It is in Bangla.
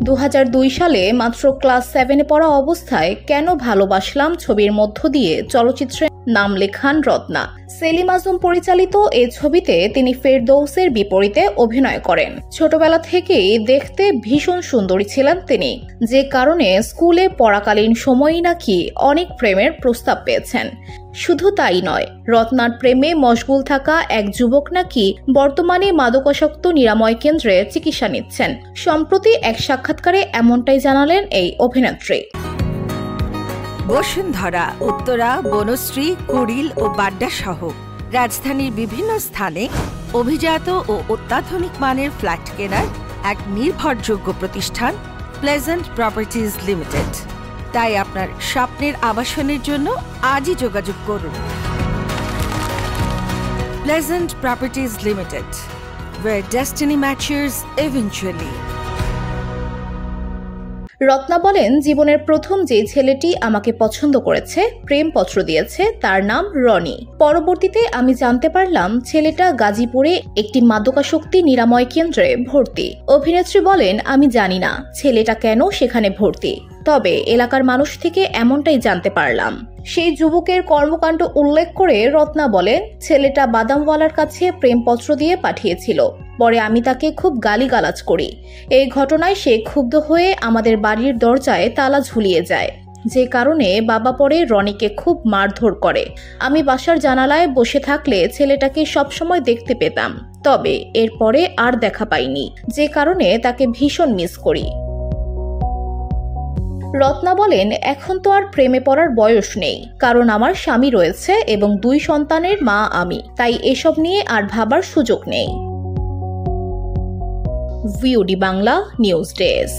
2002 সালে মাত্র ক্লাস 7-এ পড়া অবস্থায় কেন ভালোবাসলাম ছবির মধ্য দিয়ে চলচ্চিত্রে নাম লেখান রত্না। সেলিম আজম পরিচালিত এই ছবিতে তিনি ফেরদৌসের বিপরীতে অভিনয় করেন। ছোটবেলা থেকেই দেখতে ভীষণ সুন্দরী ছিলেন তিনি, যে কারণে স্কুলে পড়াকালীন সময়ই নাকি অনেক প্রেমের প্রস্তাব পেয়েছেন। শুধু তাই নয়, রত্নার প্রেমে মশগুল থাকা এক যুবক নাকি বর্তমানে মাদকাসক্ত নিরাময় কেন্দ্রে চিকিৎসা নিচ্ছেন। সম্প্রতি এক সাক্ষাৎকারে এমনটাই জানালেন এই অভিনেত্রী। বসুন্ধরা, উত্তরা, বনশ্রী, কুড়িল ও বাড্ডা সহ রাজধানীর বিভিন্ন স্থানে অভিজাত ও অত্যাধুনিক মানের ফ্ল্যাট কেনার এক নির্ভরযোগ্য প্রতিষ্ঠান প্লেজেন্ট প্রপার্টিজ লিমিটেড। তাই আপনার স্বপ্নের আবাসনের জন্য আজই যোগাযোগ করুন। Pleasant properties limited, where destiny matches eventually। Ratna বলেন, জীবনের প্রথম যে ছেলেটি আমাকে পছন্দ করেছে, প্রেমপত্র দিয়েছে, তার নাম রনি। পরবর্তীতে আমি জানতে পারলাম ছেলেটা গাজীপুরে একটি মাদকাসক্তি নিরাময় কেন্দ্রে ভর্তি। অভিনেত্রী বলেন, আমি জানি না ছেলেটা কেন সেখানে ভর্তি, তবে এলাকার মানুষ থেকে এমনটাই জানতে পারলাম। সেই যুবকের কর্মকাণ্ড উল্লেখ করে রত্না বলেন, ছেলেটা বাদামওয়ালার কাছে প্রেমপত্র দিয়ে পাঠিয়েছিল। পরে আমি তাকে খুব গালিগালাজ করি। এই ঘটনায় সে ক্ষুব্ধ হয়ে আমাদের বাড়ির দরজায় তালা ঝুলিয়ে যায়, যে কারণে বাবা পরে রনিকে খুব মারধর করে। আমি বাসার জানালায় বসে থাকলে ছেলেটাকে সবসময় দেখতে পেতাম, তবে এরপরে আর দেখা পাইনি, যে কারণে তাকে ভীষণ মিস করি। রত্না বলেন, এখন তো আর প্রেমে পড়ার বয়স নেই, কারণ আমার স্বামী রয়েছে এবং 2 সন্তানের মা আমি, তাই এসব নিয়ে আর ভাবার সুযোগ নেই। VOD Bangla news desk.